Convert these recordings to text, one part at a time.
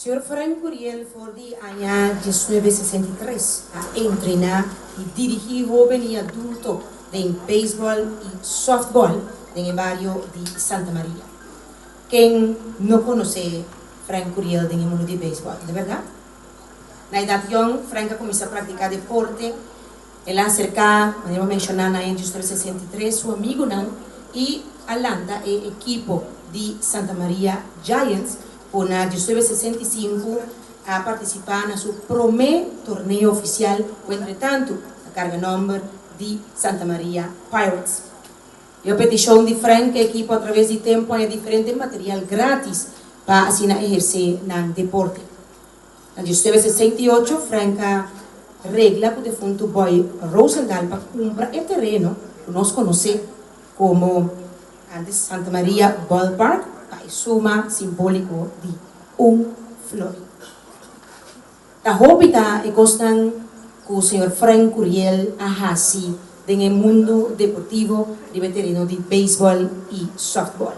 Senhor Frank Curiel foi de año 1963 a entrenar e dirigir jovens e adultos em beisebol e softball em o barrio de Santa Maria. Quem não conhece Frank Curiel em mundo de beisebol, de verdade? Na idade young, Frank começou a praticar deporte. Ele acerca, podemos mencionar em 1963, seu amigo não, e Atlanta é equipo de Santa Maria Giants, por na 1965 a participar na seu primeiro torneio oficial, ou entretanto, a carga número de Santa Maria Pirates. E a petição de Frank, a equipo através do tempo, é diferente material grátis para assim exercer no deporte. Em 1968, Frank regla que o defunto Boy Rosendahl para comprar o terreno que nós conhecemos como antes Santa Maria Ballpark, para suma simbólico de flor. A hóbita é gostam que o Sr. Frank Curiel ahasi no mundo deportivo de veterano de beisebol e softball.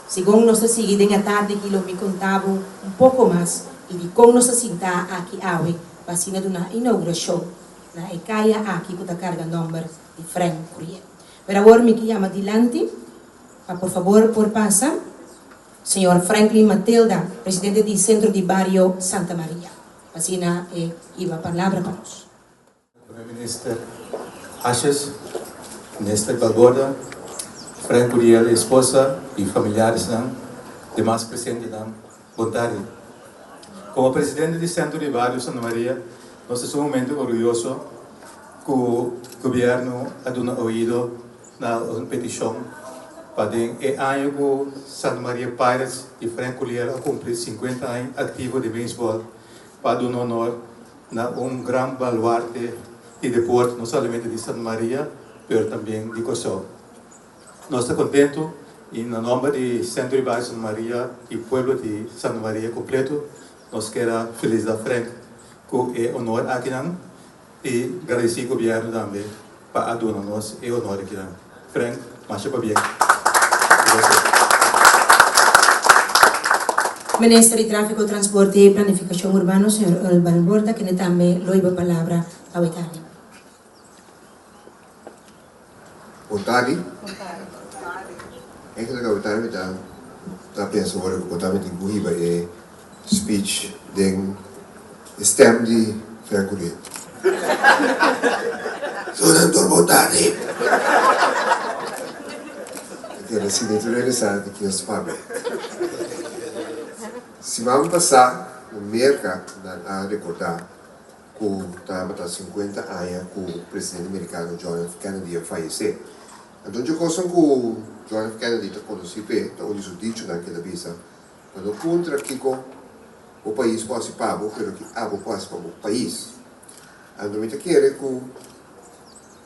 Segundo nossa seguida em tarde, que me contava pouco mais e de como nossa cinta aqui hoje, vacina de uma inauguração na ECAIA aqui com a carga número de Frank Curiel. Pero agora me chama adiante, por favor, por passar, Sr. Franklin Matilda, presidente do Centro de Barrio Santa Maria. Vacina iba a palavra para nós. Primeiro-Ministro Ashes, Ministro Balborda, Frank Curiel, esposa e familiares, demais presentes, vontade. Como presidente do Centro de Barrio Santa Maria, nós estamos muito orgulhosos que o governo ha dado ouvido na petição para o ano que Santa Maria Pirates e Frank Curiel a cumprir 50 anos ativo de beisebol, para dar honor a grande baluarte de deporte, não somente de Santa Maria, mas também de Kosovo. Nós estamos contentos e, no nome do Centro de Barrio Santa Maria e do povo de Santa Maria completo, nós queremos feliz da Frank, que é honor aqui e agradecer ao governo também para dar-nos o honor aqui. Frank, marcha para bem. Ministro de Tráfico, Transporte e Planificação Urbana, Sr. Alvaro Borda, que também loiba a palavra ao Itália. Boa tarde. É que eu estava pensando agora que eu estava em Guiba e speech de stem de Frank Curiel. Sou boa tarde. Eu quero assim interessante aqui nas fábricas. Se vamos passar no mercado a recordar que estava 50 anos que o presidente americano John F. Kennedy faleceu. Então, eu gosto que o John F. Kennedy está conhecido, está o dito naquela vez, quando contra que o país pode pagar, pero que a pode pagar o país. Então, eu quero que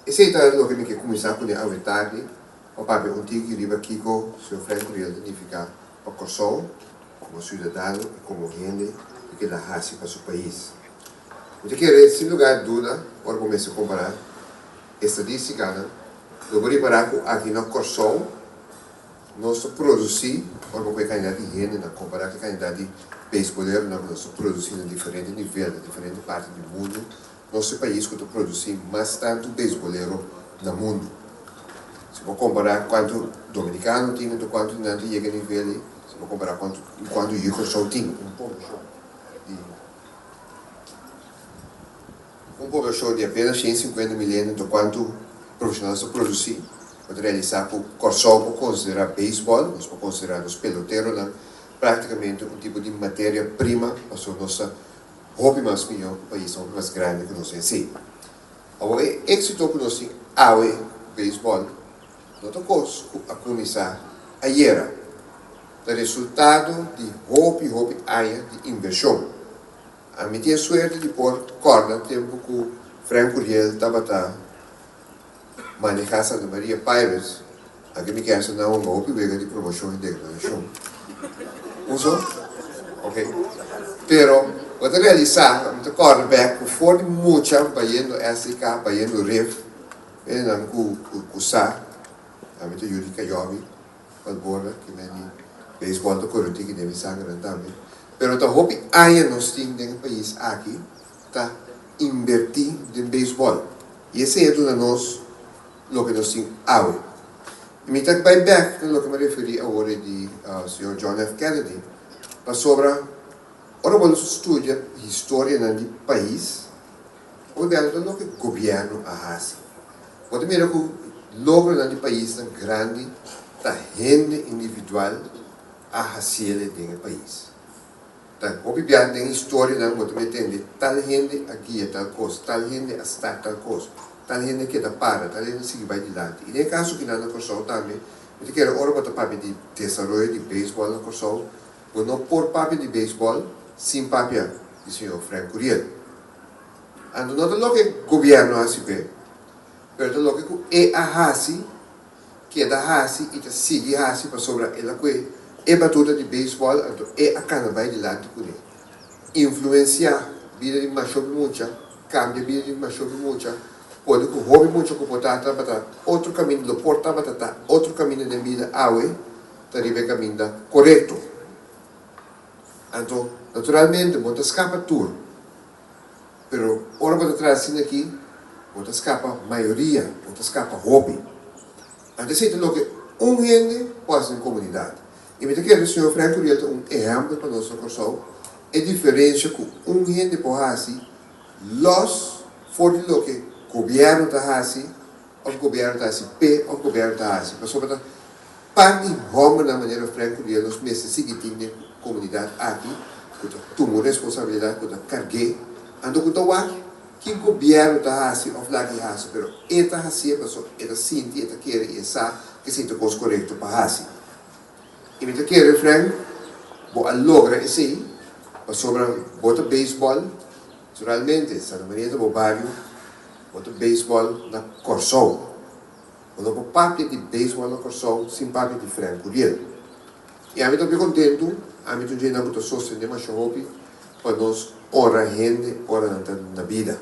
esse é o que eu quero começar com a tarde, o papel antigo que riba aqui com o Sr. Frank Curiel significa o Kosovo, como cidadão e como gente que dá raça para o seu país. Eu quero, sem lugar de dúvida, agora começar a comparar estatística, eu vou reparar que aqui no Kosovo, nós produzimos, agora com a quantidade de gente, comparar com a quantidade de beiseboleiros, nós produzimos em diferentes níveis, em diferentes partes do mundo. Nosso país que produz mais tanto beiseboleiro no mundo. Se for comparar quanto dominicano tem, quanto não chega a nível, se for comparar quanto o só tem, população de apenas 150 milhões de quanto profissionais produzem. Para realizar o Kosovo, considerar beisebol, nós podemos considerar os peloteiros, praticamente um tipo de matéria-prima para a nossa hobby mais melhor, o país mais grande que nós temos. O êxito que nós temos ao beisebol, nós temos a começar ayer, o resultado de hobby anos de inversão. A mim tinha sorte de pôr corda, tempo que o Frank Curiel estava manejar Santa Maria Pirates, aqui me quer ensinar um hobby de promoção e degradação. Uso? Ok. Pero, para realizar, o quarterback foi muito bayendo SK, bayendo RIF, não com SA, a mim Yuri Kayobi, Balborda, que nem beisebol do Corinthians que deve sangue também. Pero ta hopi aya nos ting ng país aqui, ta invertir em beisebol. E esse é do nós, lo que nós ting awe. E me tak by back, no que me referi agora de Sr. John F. Kennedy, para sobra, ora vamos estudar a história do país, o belo do que governo a hasi. Pode ver que o logro do país é grande, da gente individual a hasi do país. Então, obviamente, a história não pode entender tal gente aqui é tal coisa, tal gente está tal coisa, tal gente que está para, tal gente sigue vai adiante. E no caso que não corso também, eu quero ora para papel de desenvolvimento de beisebol no corso, eu não por papel de beisebol sem papel do senhor Frank Curiel. Ando não é que o governo assim vê, mas é o que é a hasi, que é da hasi e que sigue a hasi para sobrar ela que é batida de beisebol, então é a cana vai de lado com ele. Influenciar a vida de macho mucha, cambia a vida de macho mucha, pode que o hobby muito que pode estar outro caminho do porta batata, outro caminho de vida awe, taribe caminho correto. Então, naturalmente, pode escapar tudo. Pero ora pode trazer aqui, pode escapar maioria, pode escapar hobby. Então, se tem que gente pode ser comunidade. E me quero o senhor Frank Curiel exemplo para nós corso, é diferença que gente pode fazer, los fora do que o governo está fazendo, o governo está fazendo, o governo está fazendo. Mas sobre parte de na maneira Frank Curiel, nos meses seguintes, comunidade aqui, que tu responsabilidade, que tu cargue, ando que tu vai, que o governo está fazendo, ou lá que faz, pero está fazendo, pessoa, está sente, está querendo, e sabe que se tu coisa correto para fazer. E me quero, Frank, vou logra esse, sobre bota beisebol, naturalmente, sa maneira do bairro, bota beisebol na Corso. Quando eu papel de beisebol na Corso, sem papel de Frank Curiel. E a mim estou bem contente, a mim estou muito sustentando mais hobby, para nós ora gente, ora na vida.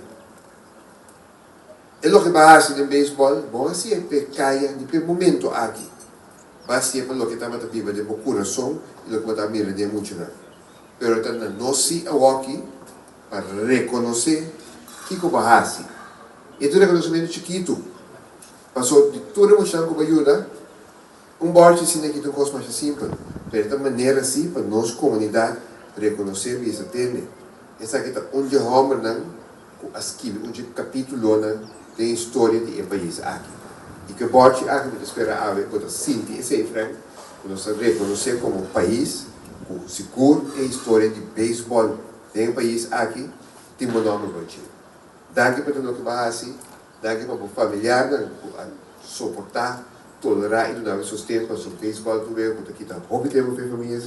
E o que vai fazer no beisebol, bom assim, é caia de momento aqui. Vai ser para o que está na vida de meu coração e o que está mira de muito não. Pero está na nossa aqui para reconhecer que o vai fazer. E tu reconhecimento chiquito. Passou de toda a chance que ajuda, borte assim aqui do coisa mais simples. Pero de maneira assim para nossa comunidade reconhecer e isso atender. Essa aqui está onde homem não, escreve onde capítulo não tem história de um país aqui. E que pode esperar a ver quando sentir esse Frank, nós reconhecer como país, com seguro e história de beisebol de um país aqui, tem um nome muito. Daqui para tudo que vai assim, daqui para o familiar, suportar, tolerar e não sustentar para o beisebol do meu, porque aqui está hobby de uma família,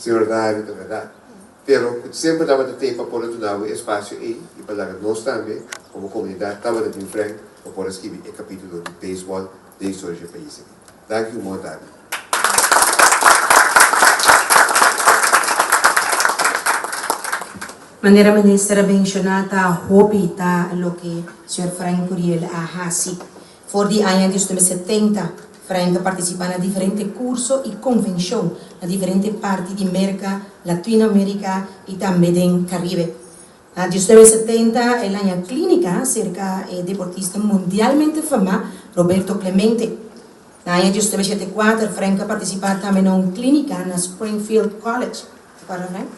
senhor da verdade. Pero sempre dava de tempo para poder dar espaço aí, e para nós também, como comunidade, dava de Frank, para poder escrever o capítulo de beisebol da história do país. Danke e boa tarde. Maneira ministra mencionada hobby ta lo que o Sr. Frank Curiel a hasi. For di anni di 70, Frank partecipa na differenti curso e convention na differenti parti di America, Latinoamerica e também del Caribe. Nel 70 è l'anno clinica cerca il deportista mondialmente famoso Roberto Clemente. Nel 74 Frank partecipa também in una clinica na Springfield College. Guarda Frank?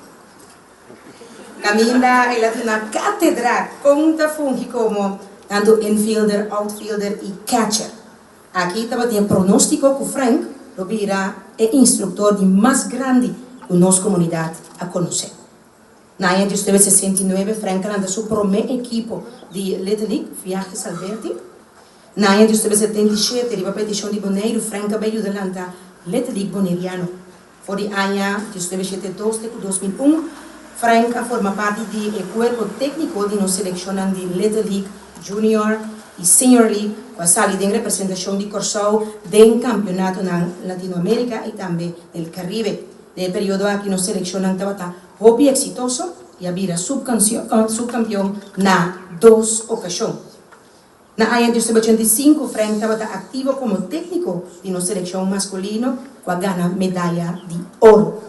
Cammina una cattedra conta fungi come tanto infielder, outfielder e catcher. Aqui estava o pronóstico que Frank Rovira é instrutor de mais grande que nossa comunidade a conhecer. Na ano de 69, Frank lançou seu primeiro equipo de Little League, Viajes Alberti. Na ano de 77, a petição de Boneiro, Frank veio a lançar Little League Boneriano. Por o ano de 72 e 2001, Frank forma parte do corpo técnico de nossa seleção de Little League Junior e Senior League, com a salida em representação de Corso do campeonato na Latinoamérica e também no Caribe. No período aqui nos selecionam estava hobby exitoso e havia subcampeão na 2 ocasiões. Na ano de 85, Frank estava ativo como técnico de nossa seleção masculino com a ganha medalha de ouro.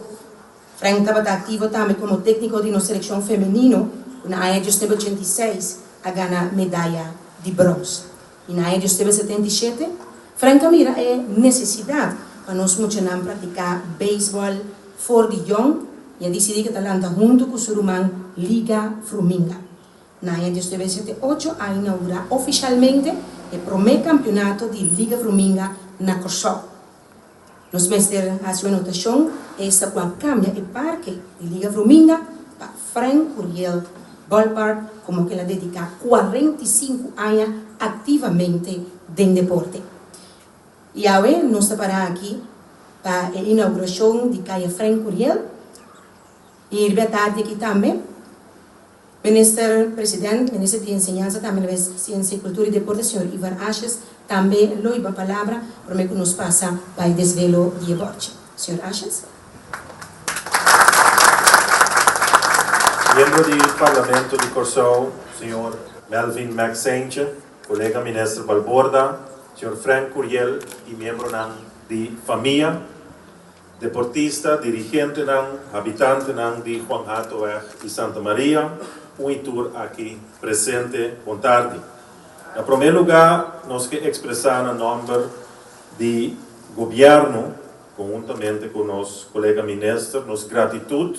Frank estava ativo também como técnico de nossa seleção feminino, na AIA de 86, a ganhar medalha de bronze. E na AIA de 77, Frank mira é necessidade para nós continuar a praticar beisebol for the young e a decidir que talanta junto com o Surumã Liga Fruminga. Na AIA de 78, a inaugurar oficialmente o primeiro campeonato de Liga Fruminga na Corsó. Nos mestres a sua anotação, esta qual cambia o parque de Liga Fruminga para Frank Curiel Ballpark, como que ela dedica 45 anos ativamente em deporte. E agora, nós estamos aqui para a inauguração de Caia Frank Curiel. E ele vai estar aqui também, Presidente, Ministro de Enseñanza, também de Ciência, Cultura e Deporte, Sr. Ivan Ashes, também loiba a palavra para que nos passa para o desvelo de esporte. Sr. Ashes. Membro do Parlamento de Corsó, Sr. Melvin Maxence, colega Ministro Balborda, Sr. Frank Curiel e membro de família, deportista, dirigente, habitante de Juan Hatoeg e Santa Maria, tour aqui presente, boa tarde. Em primeiro lugar, nós queremos expressar o nome do governo, conjuntamente com nosso colega ministro, nossa gratidão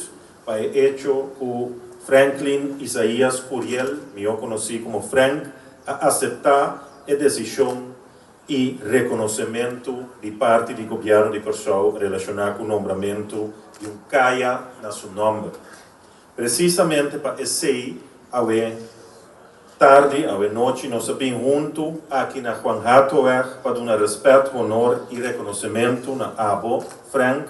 para o hecho que Franklin Isaías Curiel, eu conheci como Frank, a aceitar a decisão e reconhecimento de parte do governo de Corsó relacionado com o nomeamento de CAIA na seu nome. Precisamente para esse tarde, a noite, nós estamos juntos aqui na Juan Hatoeg para dar respeito, honor e reconhecimento na Abo Frank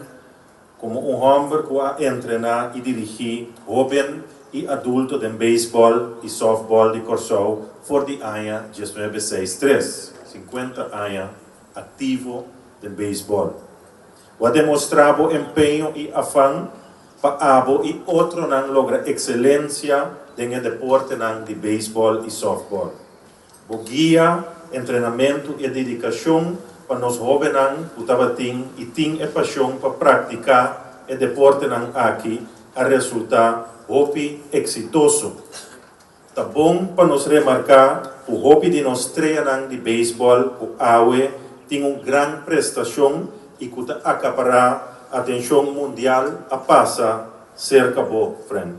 como homem que a treinar e dirigir jovem e adulto de beisebol e softball de Corsó por de ano 1963, 50 anos ativo de beisebol. O demonstrado empenho e afã para Abo e outro não logra excelência no deporte de beisebol e softball. O guia, treinamento e dedicação para nós jovens que têm a paixão para praticar o deporte aqui a resultar hopi exitoso. Tá bom para nos remarcar o hopi de nós treinar de beisebol, o AUE tem uma grande prestação e que acaparar a atenção mundial a passar cerca do Frank.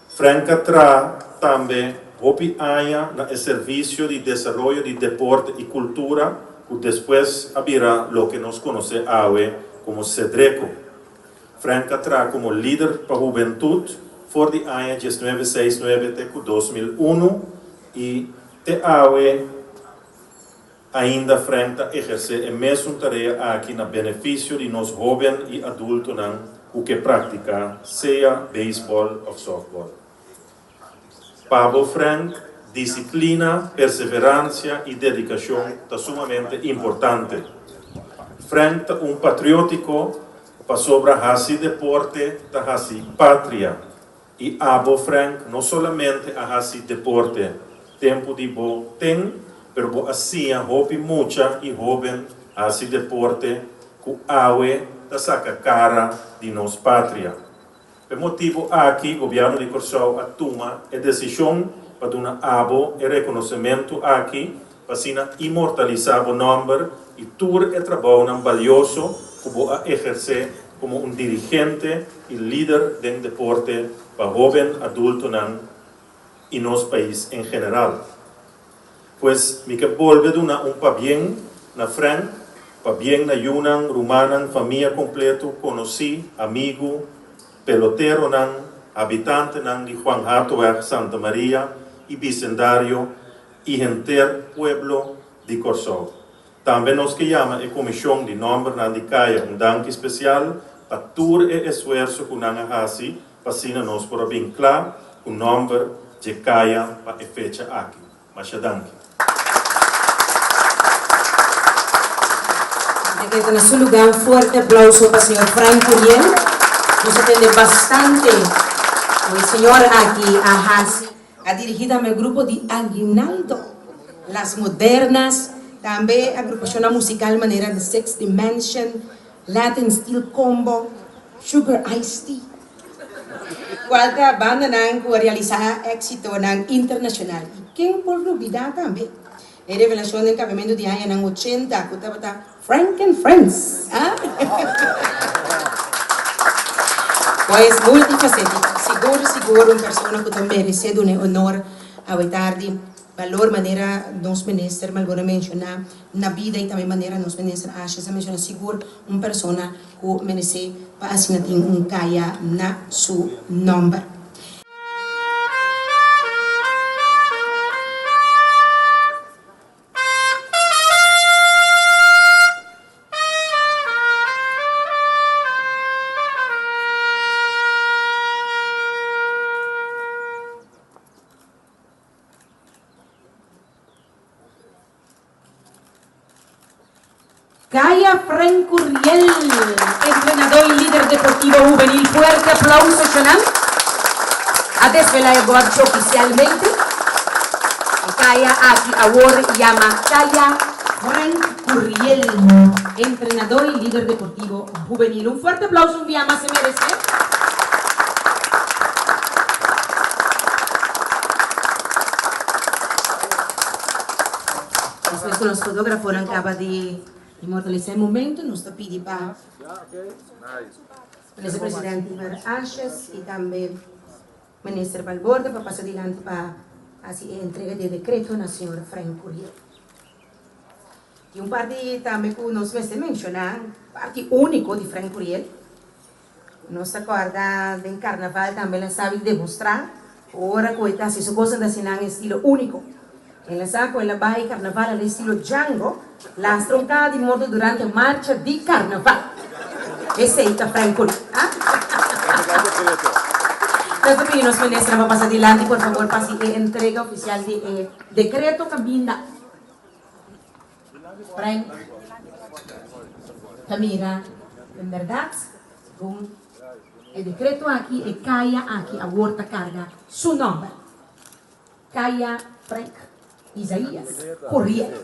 Frank traz também hopi aia no serviço de desenvolvimento de deporte e cultura, que depois abrirá o que nós conhecemos AUE como CEDRECO. Frank traz como líder para a juventude for de ano 1969 até 2001 e te AUE ainda Frank exerce a mesma tarefa aqui na benefício de nós jovens e adultos o que pratica, seja beisebol ou softball. Para Frank, disciplina, perseverança e dedicação são sumamente importantes. Frank é patriótico para sobre esse deporte da esse pátria. E Abo Frank não somente a esse deporte, tempo de bo tem, pero assim hopi mucha e jovem a esse deporte que awe da saca cara de nossa pátria. Por motivo aqui, o governo de Corsó toma a decisão para dar Abo e reconhecimento aqui para imortalizar o nome e tur o trabalho valioso que vai exercer como dirigente e líder do deporte para jovem adulto e nosso país em geral. Pues me que volve para bem na Frank, para bem na Yunan, Rumana, família completo, conheci, amigo, pelotero habitante de Juan Hatoeg, Santa Maria e bicendário e enter pueblo de Corsó. Também nos que chama a comissão de nome de CAIA dank especial para todo o esforço que nós fazemos para nós por bem claro o nome de CAIA para a fecha aqui. Mas dank. En su lugar, un fuerte aplauso para el señor Frank Curiel. Nos atiende bastante. El señor aquí, ha dirigido a mi grupo de Aguinaldo, Las Modernas, también agrupación musical manera de Six Dimension, Latin Steel Combo, Sugar Iced Tea. Quarta banda nang realizar éxito nang internacional. E quem por olvidar também. A revelação del cabimento de año nang 80, que estava Frank and Friends. Ah? Pues multifacético. Seguro, uma pessoa que também merece um honor a tarde. Valor, maneira, nós minister, malgora mencionar, na vida e também maneira, nós minister, acha, mencionar, seguro, uma pessoa que merece para assinar kaya na seu nome. Kaya Frank Curiel, entrenador y líder deportivo juvenil. Fuerte aplauso, Shanam. A desvelar el guardo oficialmente. Kaya Aki Award llama Kaya Frank Curiel, entrenador y líder deportivo juvenil. Un fuerte aplauso, un día más se merece. Después con los fotógrafos acaba de inmortalizar el momento, nos pide para el vicepresidente para Ashes y también el ministro Balborda para pasar adelante para así entrega de decreto al señor Frank Curiel. Y un parte también que nos menciona, parte único de Frank Curiel, nos acuerda del carnaval también la sabe demostrar, ahora que está haciendo cosas de en estilo único. En la saco, en la baja carnaval al estilo Django, las troncadas de modo durante marcha de carnaval. Ese es Frank Curiel. Nuestro pedidos ministra va a pasar adelante, por favor, para la entrega oficial de decreto Cabinda. Frank, Camila, en verdad, según el decreto aquí, el Kaya aquí, aborta carga su nombre. Kaya Frank Isaías Curiel.